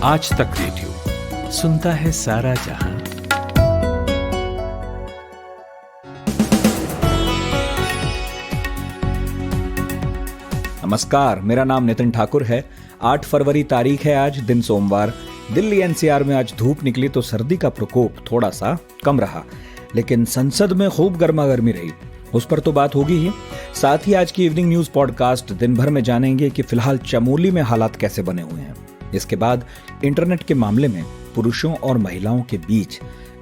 आज तक रेडियो सुनता है सारा जहां। नमस्कार, मेरा नाम नितिन ठाकुर है। 8 फरवरी तारीख है आज, दिन सोमवार। दिल्ली एनसीआर में आज धूप निकली तो सर्दी का प्रकोप थोड़ा सा कम रहा, लेकिन संसद में खूब गर्मागर्मी रही। उस पर तो बात होगी ही। साथ ही आज की इवनिंग न्यूज पॉडकास्ट दिन भर में जानेंगे कि फिलहाल चमोली में हालात कैसे बने हुए हैं। इसके बाद इंटरनेट के मामले में पुरुषों और महिलाओं के बीच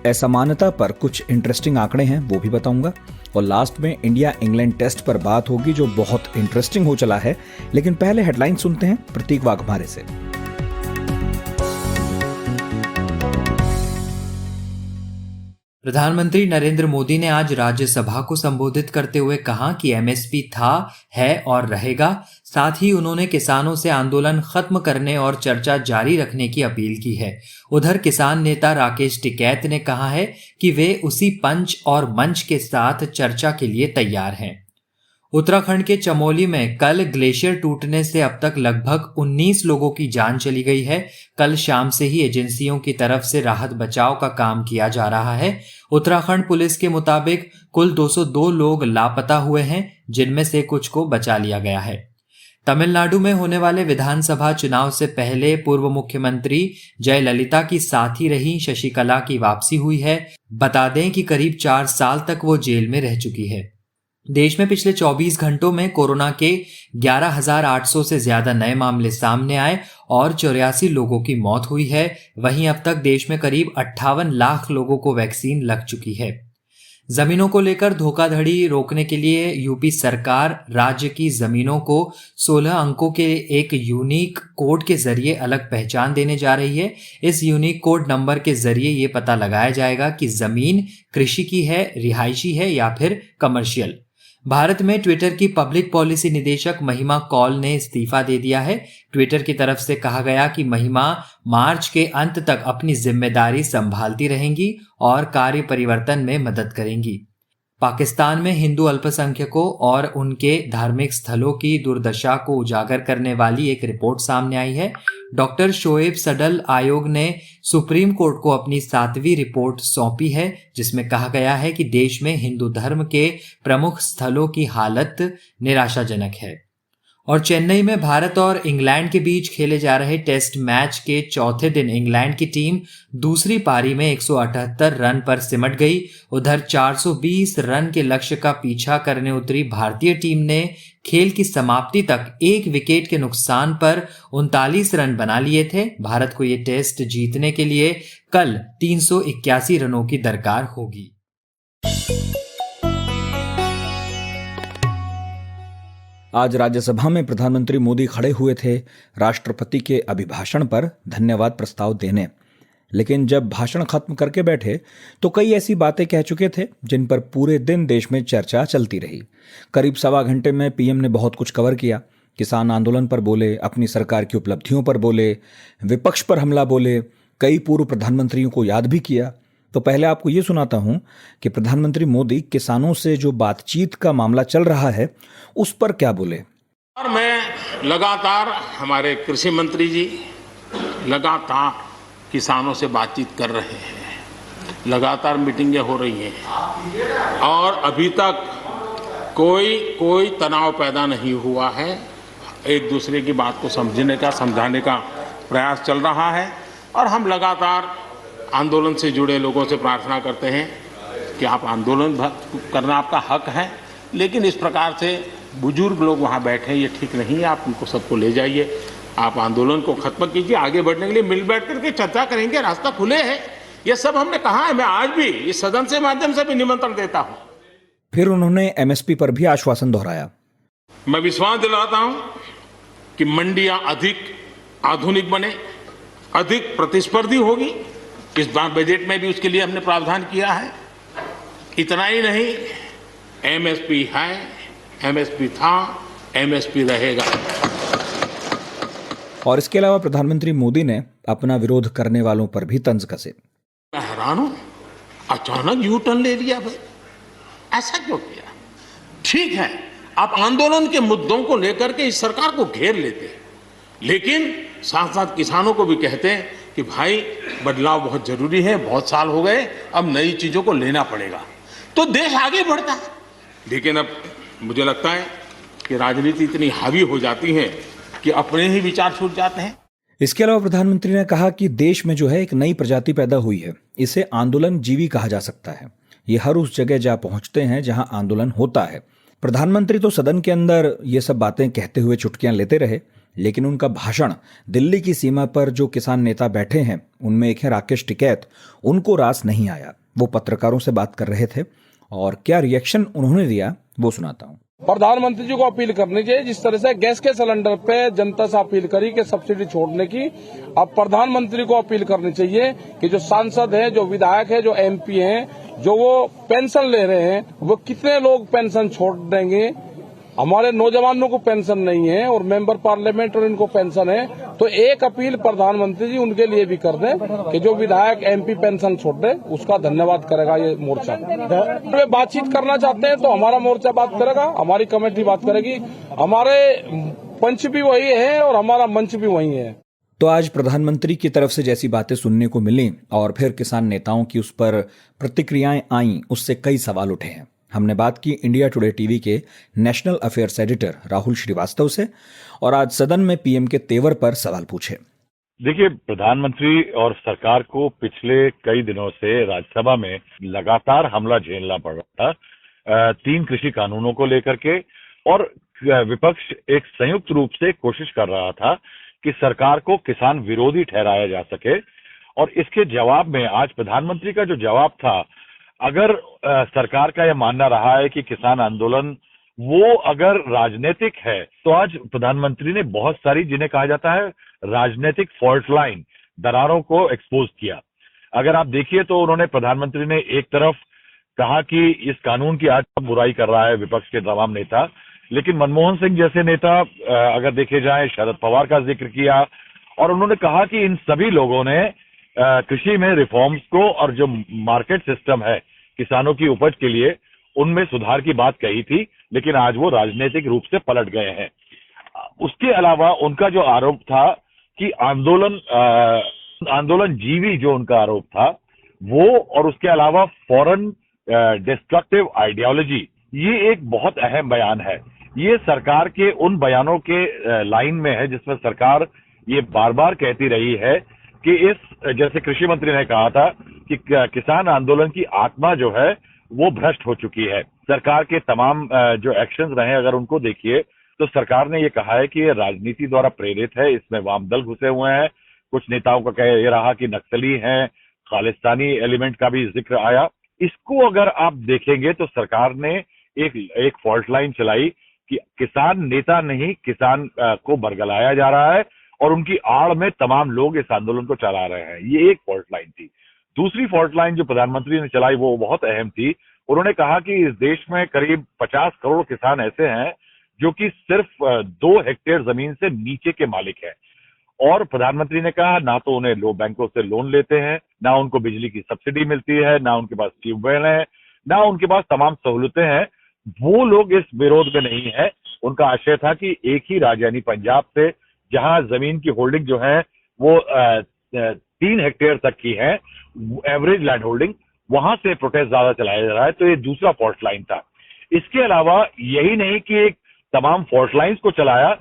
असमानता पर कुछ इंटरेस्टिंग आंकड़े हैं, वो भी बताऊंगा। और लास्ट में इंडिया इंग्लैंड टेस्ट पर बात होगी जो बहुत इंटरेस्टिंग हो चला है। लेकिन पहले हेडलाइन सुनते हैं प्रतीक वाघमारे से। प्रधानमंत्री नरेंद्र मोदी ने आज राज्यसभा को संबोधित करते हुए कहा कि एमएसपी था, है और रहेगा। साथ ही उन्होंने किसानों से आंदोलन खत्म करने और चर्चा जारी रखने की अपील की है। उधर किसान नेता राकेश टिकैत ने कहा है कि वे उसी पंच और मंच के साथ चर्चा के लिए तैयार हैं। उत्तराखंड के चमोली में कल ग्लेशियर टूटने से अब तक लगभग 19 लोगों की जान चली गई है। कल शाम से ही एजेंसियों की तरफ से राहत बचाव का काम किया जा रहा है। उत्तराखंड पुलिस के मुताबिक कुल 202 लोग लापता हुए हैं, जिनमें से कुछ को बचा लिया गया है। तमिलनाडु में होने वाले विधानसभा चुनाव से पहले पूर्व मुख्यमंत्री जयललिता की साथी रही शशिकला की वापसी हुई है। बता दें कि करीब 4 साल तक वो जेल में रह चुकी है। देश में पिछले 24 घंटों में कोरोना के 11,800 से ज्यादा नए मामले सामने आए और 84 लोगों की मौत हुई है। वहीं अब तक देश में करीब 58 लाख लोगों को वैक्सीन लग चुकी है। जमीनों को लेकर धोखाधड़ी रोकने के लिए यूपी सरकार राज्य की जमीनों को 16 अंकों के एक यूनिक कोड के जरिए अलग पहचान देने जा रही है। इस यूनिक कोड नंबर के जरिए ये पता लगाया जाएगा कि जमीन कृषि की है, रिहायशी है या फिर कमर्शियल। भारत में ट्विटर की पब्लिक पॉलिसी निदेशक महिमा कौल ने इस्तीफा दे दिया है। ट्विटर की तरफ से कहा गया कि महिमा मार्च के अंत तक अपनी जिम्मेदारी संभालती रहेंगी और कार्य परिवर्तन में मदद करेंगी। पाकिस्तान में हिंदू अल्पसंख्यकों और उनके धार्मिक स्थलों की दुर्दशा को उजागर करने वाली एक रिपोर्ट सामने आई है। डॉक्टर शोएब सडल आयोग ने सुप्रीम कोर्ट को अपनी 7वीं रिपोर्ट सौंपी है, जिसमें कहा गया है कि देश में हिंदू धर्म के प्रमुख स्थलों की हालत निराशाजनक है। और चेन्नई में भारत और इंग्लैंड के बीच खेले जा रहे टेस्ट मैच के चौथे दिन इंग्लैंड की टीम दूसरी पारी में 178 रन पर सिमट गई। उधर 420 रन के लक्ष्य का पीछा करने उतरी भारतीय टीम ने खेल की समाप्ति तक 1 विकेट के नुकसान पर 39 रन बना लिए थे। भारत को ये टेस्ट जीतने के लिए कल 381 रनों की दरकार होगी। आज राज्यसभा में प्रधानमंत्री मोदी खड़े हुए थे राष्ट्रपति के अभिभाषण पर धन्यवाद प्रस्ताव देने। लेकिन जब भाषण खत्म करके बैठे तो कई ऐसी बातें कह चुके थे जिन पर पूरे दिन देश में चर्चा चलती रही। करीब 1.25 घंटे में पीएम ने बहुत कुछ कवर किया। किसान आंदोलन पर बोले, अपनी सरकार की उपलब्धियों पर बोले, विपक्ष पर हमला बोले, कई पूर्व प्रधानमंत्रियों को याद भी किया। तो पहले आपको ये सुनाता हूं कि प्रधानमंत्री मोदी किसानों से जो बातचीत का मामला चल रहा है उस पर क्या बोले। और मैं लगातार हमारे कृषि मंत्री जी लगातार किसानों से बातचीत कर रहे हैं, लगातार मीटिंगें हो रही हैं और अभी तक कोई तनाव पैदा नहीं हुआ है। एक दूसरे की बात को समझाने का प्रयास चल रहा है और हम लगातार आंदोलन से जुड़े लोगों से प्रार्थना करते हैं कि आप आंदोलन करना आपका हक है, लेकिन इस प्रकार से बुजुर्ग लोग वहाँ बैठे ये ठीक नहीं है। आप उनको सबको ले जाइए, आप आंदोलन को खत्म कीजिए। आगे बढ़ने के लिए मिल बैठ करके चर्चा करेंगे, रास्ता खुले है। ये सब हमने कहा है। मैं आज भी इस सदन से माध्यम से भी निमंत्रण देता हूँ। फिर उन्होंने एमएसपी पर भी आश्वासन दोहराया। मैं विश्वास दिलाता हूँ कि मंडियाँ अधिक आधुनिक बने, अधिक प्रतिस्पर्धी होगी। इस बार बजट में भी उसके लिए हमने प्रावधान किया है। इतना ही नहीं, एमएसपी है, एमएसपी था, एमएसपी रहेगा। और इसके अलावा प्रधानमंत्री मोदी ने अपना विरोध करने वालों पर भी तंज कसे। मैं हैरान हूं, अचानक यू टर्न ले लिया भाई, ऐसा क्यों किया? ठीक है, आप आंदोलन के मुद्दों को लेकर के इस सरकार को घेर लेते, लेकिन साथ साथ किसानों को भी कहते हैं कि भाई बदलाव बहुत जरूरी है, बहुत साल हो गए, अब नई चीजों को लेना पड़ेगा, तो देश आगे बढ़ता है। लेकिन अब मुझे लगता है कि राजनीति इतनी हावी हो जाती है कि अपने ही विचार छूट जाते हैं। इसके अलावा प्रधानमंत्री ने कहा कि देश में जो है एक नई प्रजाति पैदा हुई है, इसे आंदोलन जीवी कहा जा सकता है। ये हर उस जगह जा पहुंचते हैं जहां आंदोलन होता है। प्रधानमंत्री तो सदन के अंदर ये सब बातें कहते हुए चुटकियां लेते रहे, लेकिन उनका भाषण दिल्ली की सीमा पर जो किसान नेता बैठे हैं, उनमें एक है राकेश टिकैत, उनको रास नहीं आया। वो पत्रकारों से बात कर रहे थे और क्या रिएक्शन उन्होंने दिया वो सुनाता हूं। प्रधानमंत्री जी को अपील करनी चाहिए, जिस तरह से गैस के सिलेंडर पे जनता से अपील करी कि सब्सिडी छोड़ने की, अब प्रधानमंत्री को अपील करनी चाहिए कि जो सांसद हैं, जो विधायक हैं, जो एमपी हैं, जो वो पेंशन ले रहे हैं, वो कितने लोग पेंशन छोड़ देंगे। हमारे नौजवानों को पेंशन नहीं है और मेंबर पार्लियामेंट और इनको पेंशन है, तो एक अपील प्रधानमंत्री जी उनके लिए भी कर दें कि जो विधायक एमपी पेंशन छोड़ दे, उसका धन्यवाद करेगा ये मोर्चा। वे बातचीत करना चाहते हैं तो हमारा मोर्चा बात करेगा, हमारी कमेटी बात करेगी, हमारे पंच भी वही है और हमारा मंच भी वही है। तो आज प्रधानमंत्री की तरफ से जैसी बातें सुनने को मिली और फिर किसान नेताओं की उस पर प्रतिक्रियाएं आईं, उससे कई सवाल उठे हैं। हमने बात की इंडिया टुडे टीवी के national affairs editor Rahul Srivastava से और आज सदन में पीएम के तेवर पर सवाल पूछे। देखिए, प्रधानमंत्री और सरकार को पिछले कई दिनों से राज्यसभा में लगातार हमला झेलना पड़ रहा था 3 कृषि कानूनों को लेकर के, और विपक्ष एक संयुक्त रूप से कोशिश कर रहा था कि सरकार को किसान विरोधी ठहराया जा सके। और इसके जवाब में आज प्रधानमंत्री का जो जवाब था, अगर सरकार का यह मानना रहा है कि किसान आंदोलन वो अगर राजनीतिक है, तो आज प्रधानमंत्री ने बहुत सारी, जिन्हें कहा जाता है राजनीतिक फॉल्ट लाइन, दरारों को एक्सपोज किया। अगर आप देखिए तो उन्होंने, प्रधानमंत्री ने एक तरफ कहा कि इस कानून की आज बुराई कर रहा है विपक्ष के तमाम नेता, लेकिन मनमोहन सिंह जैसे नेता अगर देखे जाए, शरद पवार का जिक्र किया और उन्होंने कहा कि इन सभी लोगों ने कृषि में रिफॉर्म्स को और जो मार्केट सिस्टम है किसानों की उपज के लिए, उनमें सुधार की बात कही थी, लेकिन आज वो राजनीतिक रूप से पलट गए हैं। उसके अलावा उनका जो आरोप था कि आंदोलन जीवी, जो उनका आरोप था वो, और उसके अलावा फॉरेन डिस्ट्रक्टिव आइडियोलॉजी, ये एक बहुत अहम बयान है। ये सरकार के उन बयानों के लाइन में है जिसमें सरकार ये बार बार कहती रही है कि इस, जैसे कृषि मंत्री ने कहा था कि किसान आंदोलन की आत्मा जो है वो भ्रष्ट हो चुकी है। सरकार के तमाम जो एक्शंस रहे, अगर उनको देखिए तो सरकार ने ये कहा है कि ये राजनीति द्वारा प्रेरित है, इसमें वाम दल घुसे हुए हैं। कुछ नेताओं का कह ये रहा कि नक्सली हैं, खालिस्तानी एलिमेंट का भी जिक्र आया। इसको अगर आप देखेंगे तो सरकार ने एक फॉल्ट लाइन चलाई कि किसान नेता नहीं, किसान को बरगलाया जा रहा है और उनकी आड़ में तमाम लोग इस आंदोलन को चला रहे हैं। ये एक फॉल्ट लाइन थी। दूसरी फॉल्ट लाइन जो प्रधानमंत्री ने चलाई वो बहुत अहम थी। उन्होंने कहा कि इस देश में करीब 50 करोड़ किसान ऐसे हैं जो कि सिर्फ 2 हेक्टेयर जमीन से नीचे के मालिक हैं, और प्रधानमंत्री ने कहा ना तो उन्हें बैंकों से लोन लेते हैं, ना उनको बिजली की सब्सिडी मिलती है, ना उनके पास ट्यूबवेल है, ना उनके पास तमाम सहूलतें हैं। वो लोग इस विरोध में नहीं है। उनका आशय था कि एक ही राज्य यानी पंजाब से, जहां जमीन की होल्डिंग जो है वो 3 हेक्टेयर तक की है, एवरेज लैंड होल्डिंग, वहां से प्रोटेस्ट ज्यादा चलाया जा रहा है। तो ये दूसरा फॉल्ट लाइन था। इसके अलावा यही नहीं कि एक तमाम फॉल्ट लाइन्स को चलाया,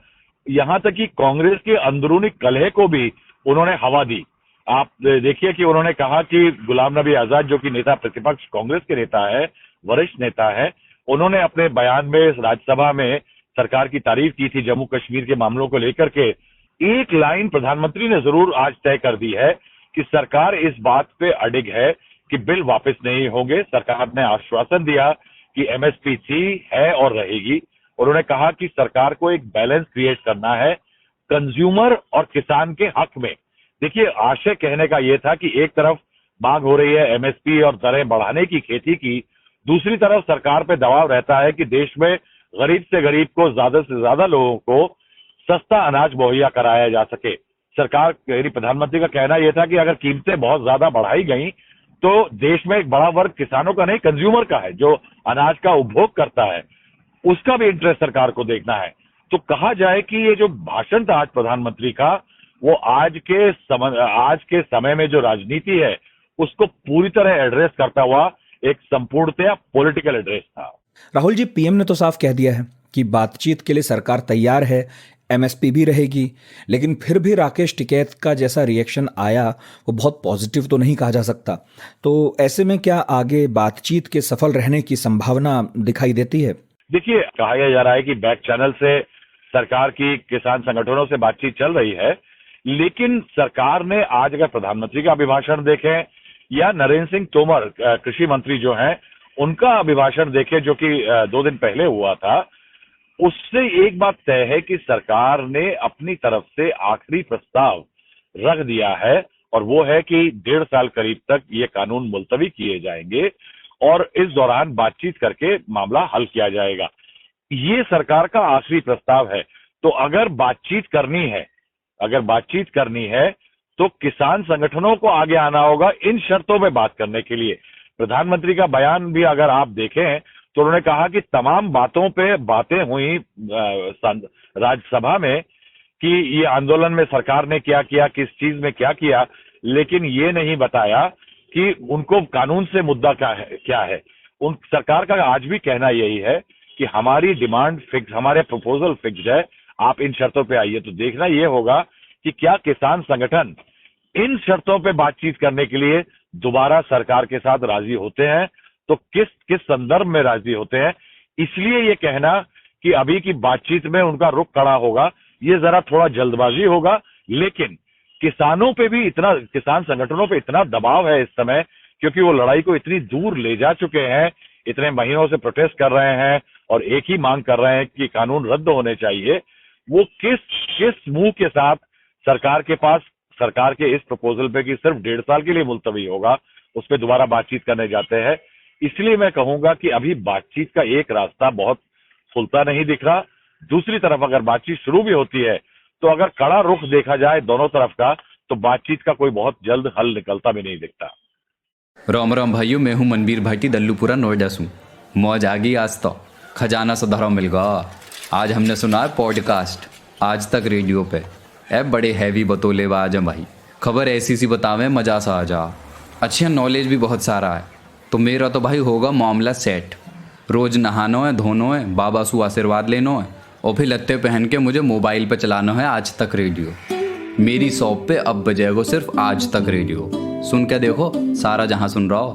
यहां तक कि कांग्रेस के अंदरूनी कलह को भी उन्होंने हवा दी। आप देखिए कि उन्होंने कहा कि गुलाम नबी आजाद, जो कि नेता प्रतिपक्ष कांग्रेस के नेता है, वरिष्ठ नेता है, उन्होंने अपने बयान में राज्यसभा में सरकार की तारीफ की थी जम्मू कश्मीर के मामलों को लेकर के। एक लाइन प्रधानमंत्री ने जरूर आज तय कर दी है कि सरकार इस बात पे अडिग है कि बिल वापस नहीं होंगे। सरकार ने आश्वासन दिया कि एमएसपी थी, है और रहेगी। उन्होंने कहा कि सरकार को एक बैलेंस क्रिएट करना है कंज्यूमर और किसान के हक में। देखिए, आशय कहने का यह था कि एक तरफ मांग हो रही है एमएसपी और दरें बढ़ाने की खेती की, दूसरी तरफ सरकार पे दबाव रहता है कि देश में गरीब से गरीब को, ज्यादा से ज्यादा लोगों को सस्ता अनाज मुहैया कराया जा सके। सरकार, यानी प्रधानमंत्री का कहना यह था कि अगर कीमतें बहुत ज्यादा बढ़ाई गई तो देश में एक बड़ा वर्ग किसानों का नहीं, कंज्यूमर का है, जो अनाज का उपभोग करता है, उसका भी इंटरेस्ट सरकार को देखना है। तो कहा जाए कि ये जो भाषण था आज प्रधानमंत्री का, वो आज के समय में जो राजनीति है उसको पूरी तरह एड्रेस करता हुआ एक संपूर्णतया पॉलिटिकल एड्रेस था। राहुल जी, पीएम ने तो साफ कह दिया है कि बातचीत के लिए सरकार तैयार है, एमएसपी भी रहेगी, लेकिन फिर भी राकेश टिकैत का जैसा रिएक्शन आया वो बहुत पॉजिटिव तो नहीं कहा जा सकता। तो ऐसे में क्या आगे बातचीत के सफल रहने की संभावना दिखाई देती है? देखिए, कहा जा रहा है कि बैक चैनल से सरकार की किसान संगठनों से बातचीत चल रही है, लेकिन सरकार ने आज अगर प्रधानमंत्री का अभिभाषण देखें या नरेंद्र सिंह तोमर कृषि मंत्री जो हैं उनका अभिभाषण देखें, जो कि 2 दिन पहले हुआ था, उससे एक बात तय है कि सरकार ने अपनी तरफ से आखिरी प्रस्ताव रख दिया है, और वो है कि 1.5 साल करीब तक ये कानून मुलतवी किए जाएंगे और इस दौरान बातचीत करके मामला हल किया जाएगा। ये सरकार का आखिरी प्रस्ताव है। तो अगर बातचीत करनी है तो किसान संगठनों को आगे आना होगा इन शर्तों में बात करने के लिए। प्रधानमंत्री का बयान भी अगर आप देखें तो उन्होंने कहा कि तमाम बातों पे बातें हुई राज्यसभा में कि ये आंदोलन में सरकार ने क्या किया, किस चीज में क्या किया, लेकिन ये नहीं बताया कि उनको कानून से मुद्दा क्या है। उन सरकार का आज भी कहना यही है कि हमारी डिमांड फिक्स, हमारे प्रपोजल फिक्स्ड है, आप इन शर्तों पे आइए। तो देखना ये होगा कि क्या किसान संगठन इन शर्तों पे बातचीत करने के लिए दोबारा सरकार के साथ राजी होते हैं, तो किस संदर्भ में राजी होते हैं। इसलिए ये कहना कि अभी की बातचीत में उनका रुख कड़ा होगा, ये जरा थोड़ा जल्दबाजी होगा। लेकिन किसानों पे भी किसान संगठनों पे इतना दबाव है इस समय, क्योंकि वो लड़ाई को इतनी दूर ले जा चुके हैं, इतने महीनों से प्रोटेस्ट कर रहे हैं और एक ही मांग कर रहे हैं कि कानून रद्द होने चाहिए। वो किस मुंह के साथ सरकार के इस प्रपोजल पे कि सिर्फ 1.5 साल के लिए मुलतवी होगा, उस पर दोबारा बातचीत करने जाते हैं। इसलिए मैं कहूंगा कि अभी बातचीत का एक रास्ता बहुत खुलता नहीं दिख रहा। दूसरी तरफ अगर बातचीत शुरू भी होती है तो अगर कड़ा रुख देखा जाए दोनों तरफ का, तो बातचीत का कोई बहुत जल्द हल निकलता भी नहीं दिखता। राम राम भाइयों, मैं हूं मनबीर भाटी, दल्लूपुरा नोएडा से। मौज आ गई आज तो, खजाना सुधारा मिल गया। आज हमने सुना है पॉडकास्ट आज तक रेडियो पे। ऐप बड़े हैवी बतौले आज हैं भाई, खबर ऐसी सी बतावें मजा सा आ जा। अच्छा नॉलेज भी बहुत सारा है। तो मेरा तो भाई होगा मामला सेट। रोज नहानो है, धोनो है, बाबा सु आशीर्वाद लेनो है और फिर लत्ते पहन के मुझे मोबाइल पे चलाना है आज तक रेडियो। मेरी शॉप पे अब बजेगा सिर्फ आज तक रेडियो। सुन के देखो, सारा जहां सुन रहा हो।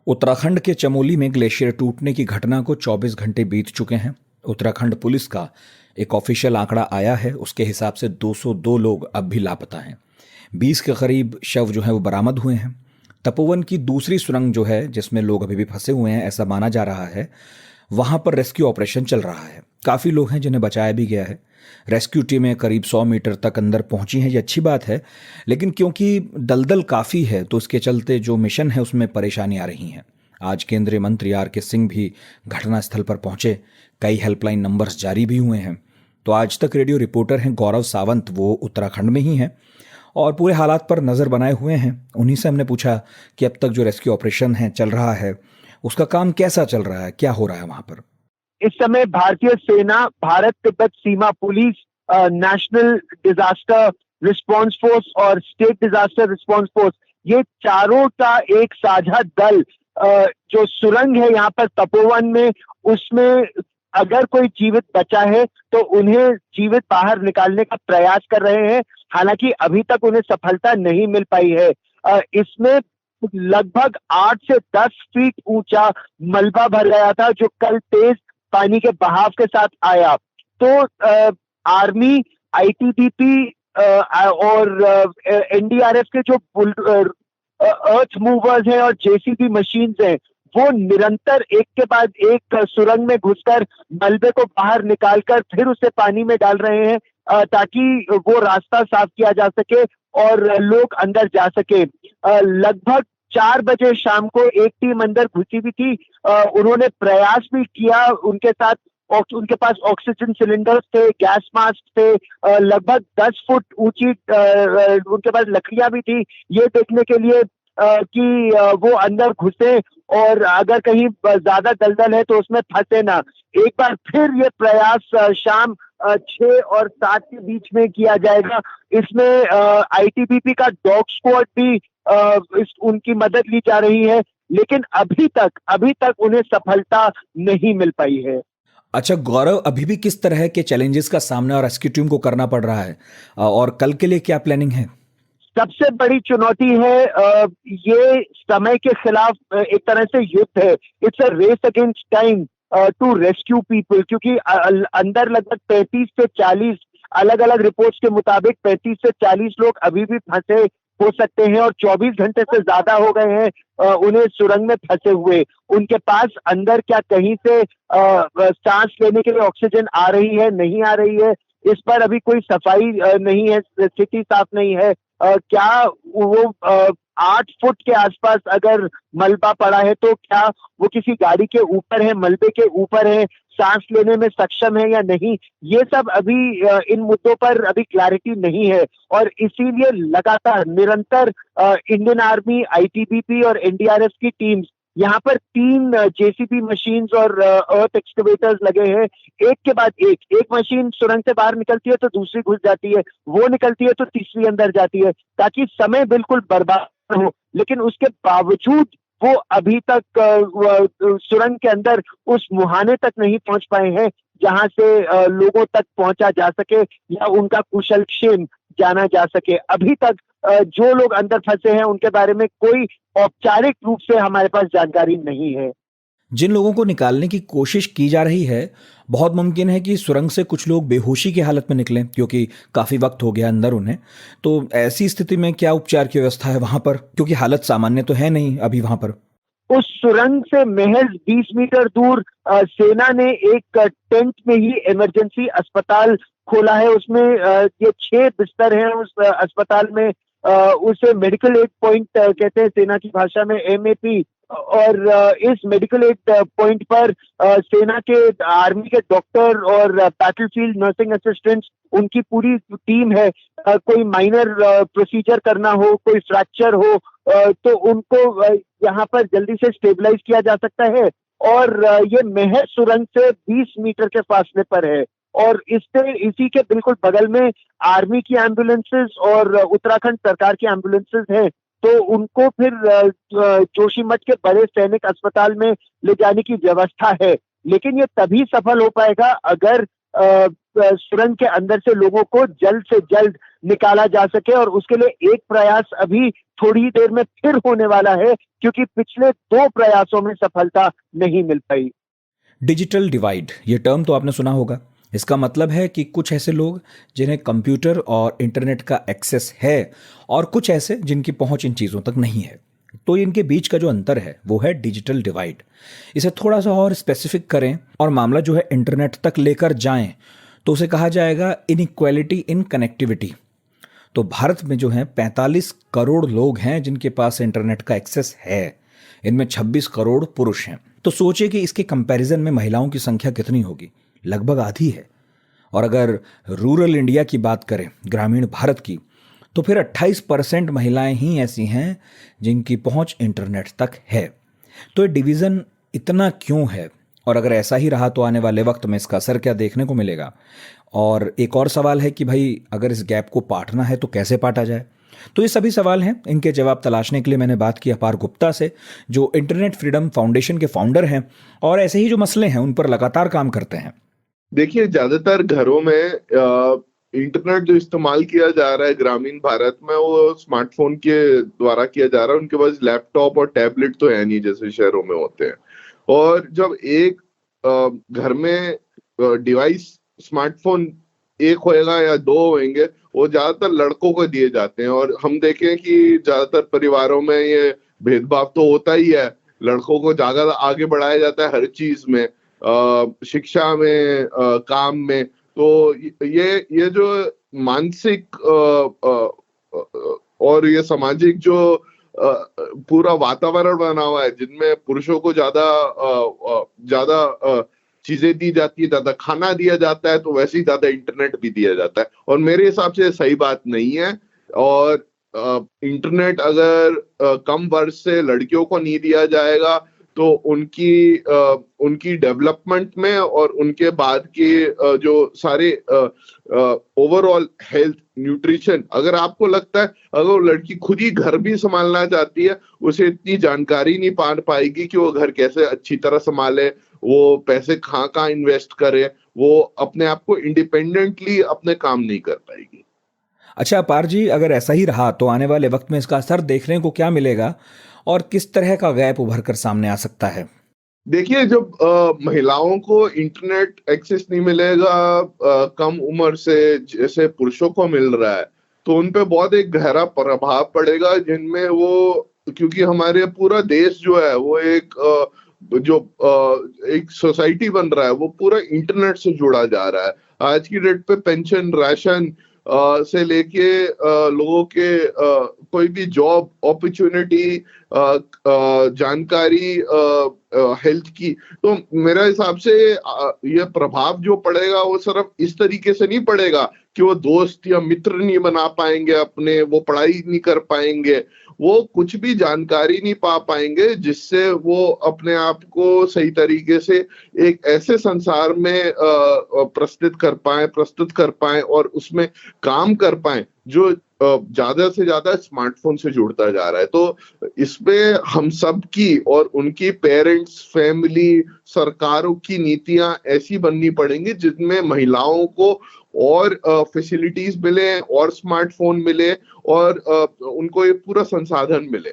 उत्तराखंड के चमोली में ग्लेशियर टूटने की घटना को 24 घंटे बीत चुके हैं। उत्तराखंड पुलिस का एक ऑफिशियल आंकड़ा आया है, उसके हिसाब से 202 लोग अब भी लापता हैं। 20 के करीब शव जो है वो बरामद हुए हैं। तपोवन की दूसरी सुरंग जो है, जिसमें लोग अभी भी फंसे हुए हैं ऐसा माना जा रहा है, वहां पर रेस्क्यू ऑपरेशन चल रहा है। काफ़ी लोग हैं जिन्हें बचाया भी गया है। रेस्क्यू टीमें करीब 100 मीटर तक अंदर पहुंची हैं, ये अच्छी बात है, लेकिन क्योंकि दलदल काफ़ी है तो उसके चलते जो मिशन है उसमें परेशानी आ रही हैं। आज केंद्रीय मंत्री आर.के. सिंह भी घटनास्थल पर पहुंचे। कई हेल्पलाइन नंबर्स जारी भी हुए हैं। तो आज तक रेडियो रिपोर्टर हैं गौरव सावंत, वो उत्तराखंड में ही हैं और पूरे हालात पर नज़र बनाए हुए हैं। उन्हीं से हमने पूछा कि अब तक जो रेस्क्यू ऑपरेशन है चल रहा है उसका काम कैसा चल रहा है, क्या हो रहा है वहां पर। इस समय भारतीय सेना, भारत तिब्बत सीमा police, National Disaster Response Force और स्टेट डिजास्टर रिस्पांस फोर्स, ये चारों का एक साझा दल जो सुरंग है यहाँ पर तपोवन में, उसमें अगर कोई जीवित बचा है तो उन्हें जीवित बाहर निकालने का प्रयास कर रहे हैं। हालांकि अभी तक उन्हें सफलता नहीं मिल पाई है। इसमें लगभग 8 से 10 फीट ऊंचा मलबा भर गया था जो कल तेज पानी के बहाव के साथ आया। तो आर्मी, आईटीबीपी और एनडीआरएफ के जो अर्थ मूवर्स हैं और जेसीबी मशीन्स हैं, वो निरंतर एक के बाद एक सुरंग में घुसकर मलबे को बाहर निकालकर फिर उसे पानी में डाल रहे हैं ताकि वो रास्ता साफ किया जा सके और लोग अंदर जा सके। लगभग 4 बजे शाम को एक टीम अंदर घुसी हुई थी। उन्होंने प्रयास भी किया, उनके पास ऑक्सीजन सिलेंडर्स थे, गैस मास्क थे, लगभग 10 फुट ऊंची उनके पास लकड़ियां भी थी, ये देखने के लिए कि वो अंदर घुसे और अगर कहीं ज्यादा दलदल है तो उसमें फंसे ना। एक बार फिर ये प्रयास शाम 6 और 7 के बीच में किया जाएगा। इसमें आईटीबीपी का डॉग स्क्वाड भी उनकी मदद ली जा रही है, लेकिन अभी तक उन्हें सफलता नहीं मिल पाई है। अच्छा गौरव, अभी भी किस तरह के चैलेंजेस का सामना रेस्क्यू टीम को करना पड़ रहा है और कल के लिए क्या प्लानिंग है? सबसे बड़ी चुनौती है ये समय के खिलाफ एक तरह से युद्ध है। It's a race against time to rescue people, क्योंकि अंदर लगभग 35 से 40 अलग अलग रिपोर्ट्स के मुताबिक 35 से 40 लोग अभी भी फंसे हो सकते हैं और 24 घंटे से ज्यादा हो गए हैं उन्हें सुरंग में फंसे हुए। उनके पास अंदर क्या कहीं से सांस लेने के लिए ऑक्सीजन आ रही है, नहीं आ रही है, इस पर अभी कोई सफाई नहीं है, स्थिति साफ नहीं है। क्या वो 8 फुट के आसपास अगर मलबा पड़ा है तो क्या वो किसी गाड़ी के ऊपर है, मलबे के ऊपर है, सांस लेने में सक्षम है या नहीं, ये सब अभी इन मुद्दों पर अभी क्लैरिटी नहीं है। और इसीलिए लगातार निरंतर इंडियन आर्मी, आईटीबीपी और एनडीआरएफ की टीम्स यहाँ पर 3 जेसीबी मशीन्स और अर्थ एक्सकवेटर्स लगे हैं, एक के बाद एक मशीन सुरंग से बाहर निकलती है तो दूसरी घुस जाती है, वो निकलती है तो तीसरी अंदर जाती है, ताकि समय बिल्कुल बर्बाद न हो। लेकिन उसके बावजूद वो अभी तक सुरंग के अंदर उस मुहाने तक नहीं पहुंच पाए हैं जहां से लोगों तक पहुंचा जा सके या उनका कुशल क्षेम जाना जा सके। अभी तक जो लोग अंदर फंसे हैं उनके बारे में कोई औपचारिक रूप से हमारे पास जानकारी नहीं है। जिन लोगों को निकालने की कोशिश की जा रही है, बहुत मुमकिन है कि सुरंग से कुछ लोग बेहोशी की हालत में निकलें क्योंकि काफी वक्त हो गया अंदर उन्हें। तो ऐसी स्थिति में क्या उपचार की व्यवस्था है वहां पर, क्योंकि हालत सामान्य तो है नहीं अभी वहां पर? उस सुरंग से महज 20 मीटर दूर सेना ने एक टेंट में ही इमरजेंसी अस्पताल खोला है। उसमें ये 6 बिस्तर हैं उस अस्पताल में। उसे मेडिकल एड पॉइंट कहते हैं सेना की भाषा में, एमएपी। और इस मेडिकल एड पॉइंट पर सेना के आर्मी के डॉक्टर और बैटलफील्ड नर्सिंग असिस्टेंट्स, उनकी पूरी टीम है। कोई माइनर प्रोसीजर करना हो, कोई फ्रैक्चर हो तो उनको यहाँ पर जल्दी से स्टेबलाइज किया जा सकता है। और ये महज सुरंग से 20 मीटर के फासले पर है और इसी के बिल्कुल बगल में आर्मी की एम्बुलेंसेस और उत्तराखंड सरकार की एम्बुलेंसेस हैं। तो उनको फिर जोशीमठ के बड़े सैनिक अस्पताल में ले जाने की व्यवस्था है, लेकिन ये तभी सफल हो पाएगा अगर सुरंग के अंदर से लोगों को जल्द से जल्द निकाला जा सके। और उसके लिए एक प्रयास अभी थोड़ी ही देर में फिर होने वाला है, क्योंकि पिछले 2 प्रयासों में सफलता नहीं मिल पाई। डिजिटल डिवाइड, ये टर्म तो आपने सुना होगा। इसका मतलब है कि कुछ ऐसे लोग जिन्हें कंप्यूटर और इंटरनेट का एक्सेस है और कुछ ऐसे जिनकी पहुंच इन चीज़ों तक नहीं है। तो इनके बीच का जो अंतर है वो है डिजिटल डिवाइड। इसे थोड़ा सा और स्पेसिफिक करें और मामला जो है इंटरनेट तक लेकर जाएं तो उसे कहा जाएगा इनइक्वालिटी इन कनेक्टिविटी। तो भारत में जो है 45 करोड़ लोग हैं जिनके पास इंटरनेट का एक्सेस है, इनमें 26 करोड़ पुरुष हैं। तो सोचिए कि इसके कंपैरिजन में महिलाओं की संख्या कितनी होगी, लगभग आधी है। और अगर रूरल इंडिया की बात करें, ग्रामीण भारत की, तो फिर 28% महिलाएं ही ऐसी हैं जिनकी पहुंच इंटरनेट तक है। तो ये डिवीज़न इतना क्यों है और अगर ऐसा ही रहा तो आने वाले वक्त में इसका असर क्या देखने को मिलेगा? और एक और सवाल है कि भाई अगर इस गैप को पाटना है तो कैसे पाटा जाए? तो ये सभी सवाल हैं, इनके जवाब तलाशने के लिए मैंने बात की अपार गुप्ता से, जो इंटरनेट फ्रीडम फाउंडेशन के फाउंडर हैं और ऐसे ही जो मसले हैं उन पर लगातार काम करते हैं। देखिए, ज्यादातर घरों में इंटरनेट जो इस्तेमाल किया जा रहा है ग्रामीण भारत में, वो स्मार्टफोन के द्वारा किया जा रहा है। उनके पास लैपटॉप और टैबलेट तो है नहीं जैसे शहरों में होते हैं। और जब एक घर में डिवाइस, स्मार्टफोन एक होएगा या 2 होंगे, वो ज्यादातर लड़कों को दिए जाते हैं। और हम देखें कि ज्यादातर परिवारों में ये भेदभाव तो होता ही है, लड़कों को ज्यादा आगे बढ़ाया जाता है हर चीज में, शिक्षा में, काम में। तो ये जो मानसिक और ये सामाजिक जो पूरा वातावरण बना हुआ है, जिनमें पुरुषों को ज्यादा चीजें दी जाती है, ज्यादा खाना दिया जाता है, तो वैसे ही ज्यादा इंटरनेट भी दिया जाता है। और मेरे हिसाब से सही बात नहीं है। और इंटरनेट अगर कम वर्ष से लड़कियों को नहीं दिया जाएगा तो उनकी डेवलपमेंट में और उनके बाद के जो सारे ओवरऑल हेल्थ न्यूट्रिशन, अगर आपको लगता है अगर वो लड़की खुद ही घर भी संभालना चाहती है, उसे इतनी जानकारी नहीं पाएगी कि वो घर कैसे अच्छी तरह संभाले, वो पैसे कहाँ इन्वेस्ट करे, वो अपने आप को इंडिपेंडेंटली अपने काम नहीं कर पाएगी। अच्छा अपार जी, अगर ऐसा ही रहा तो आने वाले वक्त में इसका असर देखने को क्या मिलेगा और किस तरह का गैप उभर कर सामने आ सकता है? देखिए, जब महिलाओं को इंटरनेट एक्सेस नहीं मिलेगा कम उम्र से जैसे पुरुषों को मिल रहा है, तो उन पे बहुत एक गहरा प्रभाव पड़ेगा, जिनमें वो, क्योंकि हमारे पूरा देश जो है वो एक सोसाइटी बन रहा है, वो पूरा इंटरनेट से जुड़ा जा रहा है। आज की डेट पे पेंशन, राशन से लेके लोगों के कोई भी जॉब अपॉर्चुनिटी, जानकारी हेल्थ की, तो मेरे हिसाब से ये प्रभाव जो पड़ेगा वो सिर्फ इस तरीके से नहीं पड़ेगा कि वो दोस्त या मित्र नहीं बना पाएंगे अपने, वो पढ़ाई नहीं कर पाएंगे, वो कुछ भी जानकारी नहीं पा पाएंगे जिससे वो अपने आप को सही तरीके से एक ऐसे संसार में प्रस्तुत कर पाए और उसमें काम कर पाए जो ज्यादा से ज्यादा स्मार्टफोन से जुड़ता जा रहा है। तो इसमें हम सब की और उनकी पेरेंट्स, फैमिली, सरकारों की नीतियां ऐसी बननी पड़ेंगी जिनमें महिलाओं को और फैसिलिटीज मिले और स्मार्टफोन मिले और उनको ये पूरा संसाधन मिले।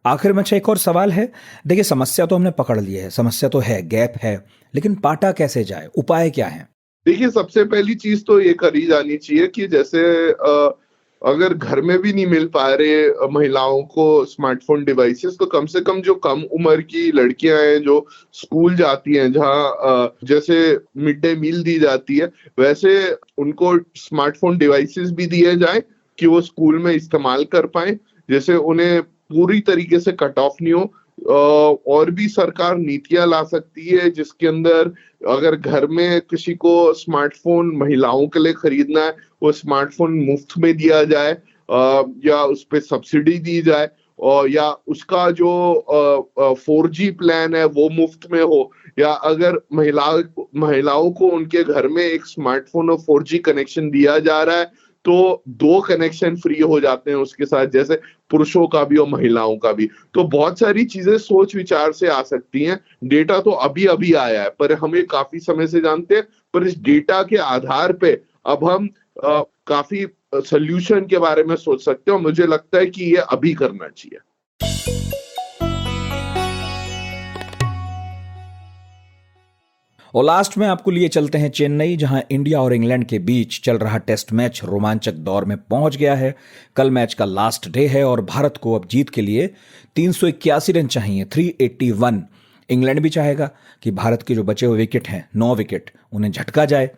आखिर में एक और सवाल है। देखिए, समस्या तो हमने पकड़ ली है, समस्या तो है, गैप है, लेकिन पाटा कैसे जाए, उपाय क्या है? देखिए, सबसे पहली चीज तो ये करी जानी चाहिए कि जैसे अगर घर में भी नहीं मिल पा रहे महिलाओं को स्मार्टफोन डिवाइसेस, तो कम से कम जो कम उम्र की लड़कियां हैं जो स्कूल जाती हैं, जहाँ जैसे मिड डे मील दी जाती है, वैसे उनको स्मार्टफोन डिवाइसेस भी दिए जाए कि वो स्कूल में इस्तेमाल कर पाए, जैसे उन्हें पूरी तरीके से कट ऑफ नहीं हो। और भी सरकार नीतियां ला सकती है जिसके अंदर अगर घर में किसी को स्मार्टफोन महिलाओं के लिए खरीदना है, वो स्मार्टफोन मुफ्त में दिया जाए या उस पर सब्सिडी दी जाए, और या उसका जो 4G प्लान है वो मुफ्त में हो, या अगर महिलाओं को उनके घर में एक स्मार्टफोन और 4G कनेक्शन दिया जा रहा है तो 2 कनेक्शन फ्री हो जाते हैं उसके साथ, जैसे पुरुषों का भी और महिलाओं का भी। तो बहुत सारी चीजें सोच विचार से आ सकती हैं। डेटा तो अभी आया है, पर हम ये काफी समय से जानते हैं, पर इस डेटा के आधार पे अब हम काफी सोल्यूशन के बारे में सोच सकते हैं और मुझे लगता है कि ये अभी करना चाहिए। और लास्ट में आपको लिए चलते हैं चेन्नई, जहां इंडिया और इंग्लैंड के बीच चल रहा टेस्ट मैच रोमांचक दौर में पहुंच गया है। कल मैच का लास्ट डे है और भारत को अब जीत के लिए 381 रन चाहिए, 381। इंग्लैंड भी चाहेगा कि भारत के जो बचे हुए विकेट हैं, 9 विकेट, उन्हें झटका जाए।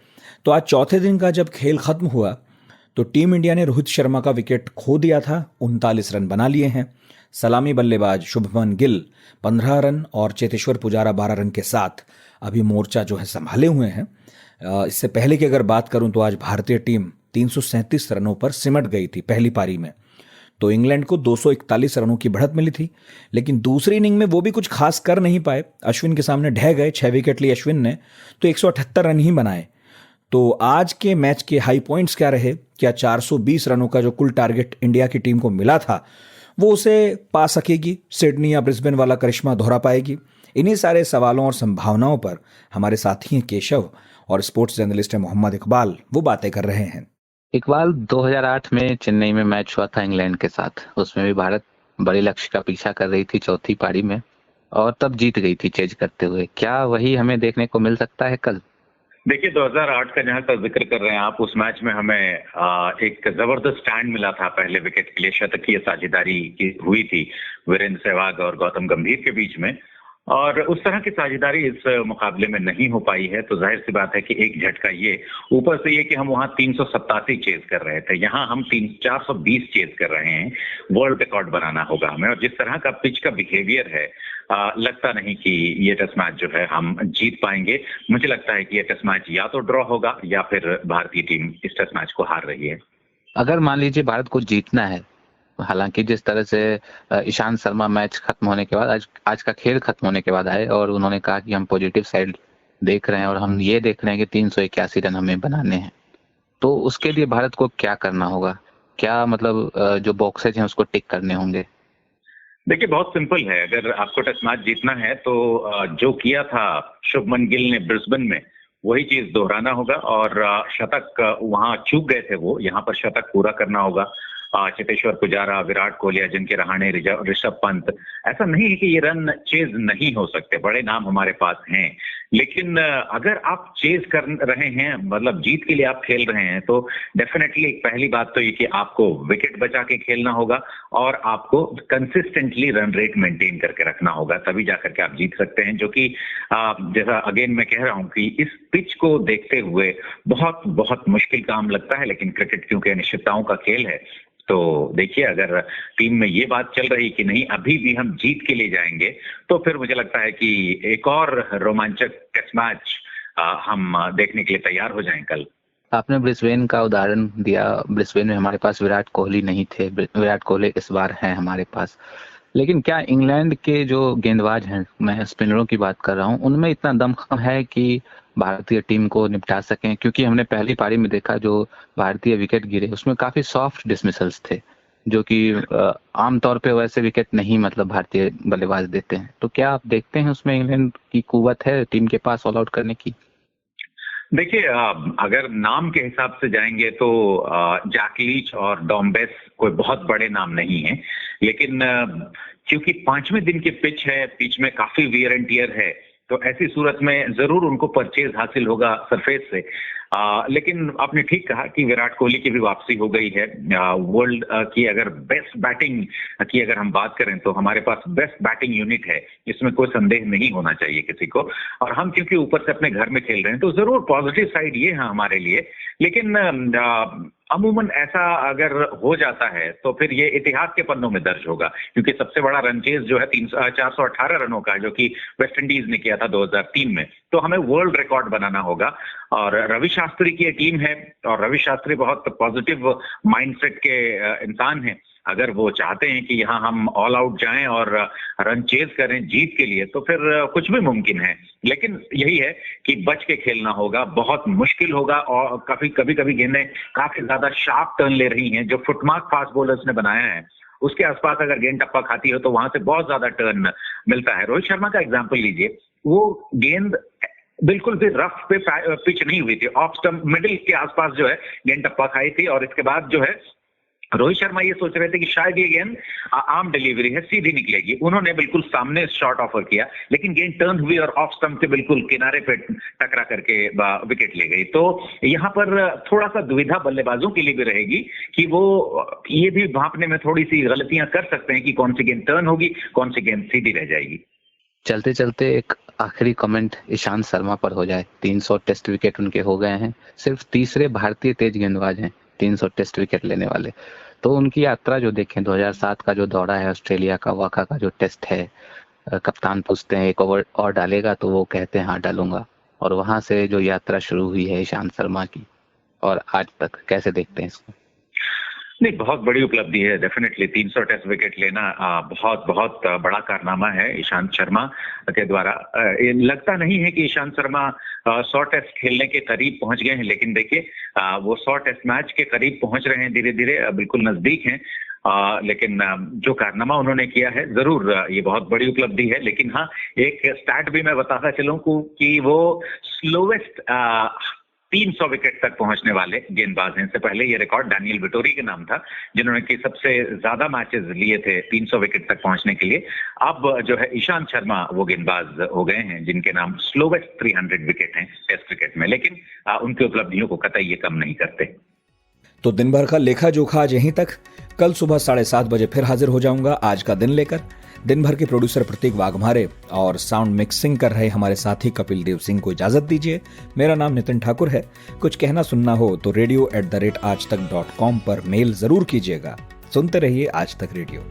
तो आज चौथे दिन का जब खेल खत्म हुआ तो टीम इंडिया ने रोहित शर्मा का विकेट खो दिया था, 39 रन बना लिए हैं। सलामी बल्लेबाज शुभमन गिल 15 रन और चेतेश्वर पुजारा 12 रन के साथ अभी मोर्चा जो है संभाले हुए हैं। इससे पहले की अगर बात करूं तो आज भारतीय टीम 337 रनों पर सिमट गई थी पहली पारी में, तो इंग्लैंड को 241 रनों की बढ़त मिली थी। लेकिन दूसरी इनिंग में वो भी कुछ खास कर नहीं पाए, अश्विन के सामने ढह गए। 6 विकेट लिए अश्विन ने, तो 178 रन ही बनाए। तो आज के मैच के हाई पॉइंट्स क्या रहे? क्या 420 रनों का जो कुल टारगेट इंडिया की टीम को मिला था वो उसे पा सकेगी? सिडनी या ब्रिस्बेन वाला करिश्मा दोहरा पाएगी? इन्हीं सारे सवालों और संभावनाओं पर हमारे साथी हैं केशव और स्पोर्ट्स जर्नलिस्ट है मोहम्मद इकबाल, वो बातें कर रहे हैं। इकबाल, 2008 में चेन्नई में मैच हुआ था इंग्लैंड के साथ, उसमें भी भारत बड़े लक्ष्य का पीछा कर रही थी चौथी पारी में और तब जीत गई थी चेज करते हुए। क्या वही हमें देखने को मिल सकता है कल? देखिए, 2008 का जहां तक जिक्र कर रहे हैं आप, उस मैच में हमें एक जबरदस्त स्टैंड मिला था। पहले विकेट के लिए शतकीय साझेदारी की हुई थी वीरेंद्र सहवाग और गौतम गंभीर के बीच में, और उस तरह की साझेदारी इस मुकाबले में नहीं हो पाई है। तो जाहिर सी बात है कि एक झटका ये, ऊपर से ये कि हम वहां 387 चेज कर रहे थे, यहाँ हम 420 चेज कर रहे हैं। वर्ल्ड रिकॉर्ड बनाना होगा हमें, और जिस तरह का पिच का बिहेवियर है, लगता नहीं कि ये टेस्ट मैच जो है हम जीत पाएंगे। मुझे लगता है कि ये टेस्ट मैच या तो ड्रॉ होगा या फिर भारतीय टीम इस टेस्ट मैच को हार रही है। अगर मान लीजिए भारत को जीतना है हालांकि जिस तरह से ईशांत शर्मा मैच खत्म होने के बाद आज का खेल खत्म होने के बाद आए और उन्होंने कहा कि हम पॉजिटिव साइड देख रहे हैं और हम ये देख रहे हैं कि 381 रन हमें बनाने हैं, तो उसके लिए भारत को क्या करना होगा? क्या मतलब जो बॉक्सेज हैं उसको टिक करने होंगे? देखिए, बहुत सिंपल है। अगर आपको टेस्ट मैच जीतना है तो जो किया था शुभमन गिल ने ब्रिस्बेन में, वही चीज दोहराना होगा। और शतक वहां चूक गए थे वो, यहाँ पर शतक पूरा करना होगा। चेतेश्वर पुजारा, विराट कोहली, अजिंक्य रहाणे, ऋषभ पंत, ऐसा नहीं है कि ये रन चेज नहीं हो सकते, बड़े नाम हमारे पास हैं। लेकिन अगर आप चेज कर रहे हैं, मतलब जीत के लिए आप खेल रहे हैं, तो डेफिनेटली पहली बात तो ये कि आपको विकेट बचा के खेलना होगा और आपको कंसिस्टेंटली रन रेट मेंटेन करके रखना होगा, तभी जाकर के आप जीत सकते हैं। जो कि जैसा अगेन मैं कह रहा हूं कि इस पिच को देखते हुए बहुत बहुत मुश्किल काम लगता है, लेकिन क्रिकेट क्योंकि अनिश्चितताओं का खेल है, तो देखिए अगर टीम में ये बात चल रही कि नहीं अभी भी हम जीत के लिए जाएंगे, तो फिर मुझे लगता है कि एक और रोमांचक टेस्ट मैच हम देखने के लिए तैयार हो जाएं कल। आपने ब्रिस्बेन का उदाहरण दिया। ब्रिस्बेन में हमारे पास विराट कोहली नहीं थे, विराट कोहली इस बार हैं हमारे पास। लेकिन क्या इंग्लैंड के जो गेंदबाज हैं, मैं स्पिनरों की बात कर रहा हूं, उनमें इतना दमखम है कि भारतीय टीम को निपटा सकें? क्योंकि हमने पहली पारी में देखा जो भारतीय विकेट गिरे उसमें काफी सॉफ्ट डिसमिसल्स थे, जो कि आमतौर पे वैसे विकेट नहीं मतलब भारतीय बल्लेबाज देते हैं। तो क्या आप देखते हैं उसमें इंग्लैंड की कुव्वत है टीम के पास ऑल आउट करने की? देखिए, अगर नाम के हिसाब से जाएंगे तो जैक लीच और डॉम्बेस कोई बहुत बड़े नाम नहीं है, लेकिन क्योंकि 5वें दिन की पिच है, पिच में काफी वियर एंड टियर है, तो ऐसी सूरत में जरूर उनको परचेज हासिल होगा सरफेस से। लेकिन आपने ठीक कहा कि विराट कोहली की भी वापसी हो गई है। वर्ल्ड की अगर बेस्ट बैटिंग की अगर हम बात करें तो हमारे पास बेस्ट बैटिंग यूनिट है, इसमें कोई संदेह नहीं होना चाहिए किसी को। और हम क्योंकि ऊपर से अपने घर में खेल रहे हैं तो जरूर पॉजिटिव साइड ये है हमारे लिए। लेकिन अमूमन ऐसा अगर हो जाता है तो फिर ये इतिहास के पन्नों में दर्ज होगा, क्योंकि सबसे बड़ा रन चेज जो है 418 रनों का, जो कि वेस्ट इंडीज ने किया था 2003 में, तो हमें वर्ल्ड रिकॉर्ड बनाना होगा। और रवि शास्त्री की टीम है और रवि शास्त्री बहुत पॉजिटिव माइंडसेट के इंसान हैं। अगर वो चाहते हैं कि यहाँ हम ऑल आउट जाएं और रन चेज करें जीत के लिए, तो फिर कुछ भी मुमकिन है। लेकिन यही है कि बच के खेलना होगा, बहुत मुश्किल होगा। और कभी कभी गेंदें काफी ज्यादा शार्प टर्न ले रही हैं, जो फुटमार्क फास्ट बॉलर्स ने बनाया है उसके आसपास अगर गेंद टप्पा खाती हो तो वहां से बहुत ज्यादा टर्न मिलता है। रोहित शर्मा का एग्जाम्पल लीजिए, वो गेंद बिल्कुल भी रफ पे पिच नहीं हुई थी, ऑफ स्टंप मिडिल के आसपास जो है गेंद टप्पा खाई थी। और इसके बाद जो है रोहित शर्मा ये सोच रहे थे कि शायद ये गेंद आर्म डिलीवरी है, सीधी निकलेगी। उन्होंने बिल्कुल सामने शॉट ऑफर किया, लेकिन गेंद टर्न हुई और ऑफ स्टंप के बिल्कुल किनारे पे टकरा करके विकेट ले गई। तो यहाँ पर थोड़ा सा दुविधा बल्लेबाजों के लिए भी रहेगी कि वो ये भी भांपने में थोड़ी सी गलतियां कर सकते हैं कि कौन सी गेंद टर्न होगी, कौन सी गेंद सीधी रह जाएगी। चलते चलते एक आखिरी कमेंट ईशांत शर्मा पर हो जाए। 300 टेस्ट विकेट उनके हो गए हैं, सिर्फ तीसरे भारतीय तेज गेंदबाज हैं 300 टेस्ट विकेट लेने वाले। तो उनकी यात्रा जो देखें, 2007 का जो दौरा है ऑस्ट्रेलिया का, वाका का जो टेस्ट है, कप्तान पूछते हैं एक ओवर और डालेगा तो वो कहते हैं हाँ डालूंगा, और वहां से जो यात्रा शुरू हुई है ईशांत शर्मा की और आज तक, कैसे देखते हैं इसको? नहीं, बहुत बड़ी उपलब्धि है डेफिनेटली। 300 टेस्ट विकेट लेना बहुत बहुत बड़ा कारनामा है ईशांत शर्मा के द्वारा। ये लगता नहीं है कि ईशांत शर्मा 100 टेस्ट खेलने के करीब पहुंच गए हैं, लेकिन देखिए वो 100 टेस्ट मैच के करीब पहुंच रहे हैं, धीरे धीरे बिल्कुल नजदीक हैं। लेकिन जो कारनामा उन्होंने किया है जरूर ये बहुत बड़ी उपलब्धि है। लेकिन हाँ, एक स्टैट भी मैं बताता चलूं कि वो स्लोवेस्ट 300 विकेट तक पहुंचने वाले गेंदबाज हैं। इससे पहले ये रिकॉर्ड डैनियल विटोरी के नाम था, जिन्होंने कि सबसे ज्यादा मैचेस लिए थे 300 विकेट तक पहुंचने के लिए। अब जो है ईशांत शर्मा वो गेंदबाज हो गए हैं जिनके नाम स्लोवेस्ट 300 विकेट हैं टेस्ट क्रिकेट में। लेकिन उनकी उपलब्धियों को कतई ये कम नहीं करते। तो दिन भर का लेखा जोखा आज यहीं तक। कल सुबह 7:30 बजे फिर हाजिर हो जाऊंगा आज का दिन लेकर। दिन भर के प्रोड्यूसर प्रतीक वाघमारे और साउंड मिक्सिंग कर रहे हमारे साथी कपिल देव सिंह को इजाजत दीजिए। मेरा नाम नितिन ठाकुर है। कुछ कहना सुनना हो तो radio@aajtak.com पर मेल जरूर कीजिएगा। सुनते रहिए आज तक रेडियो।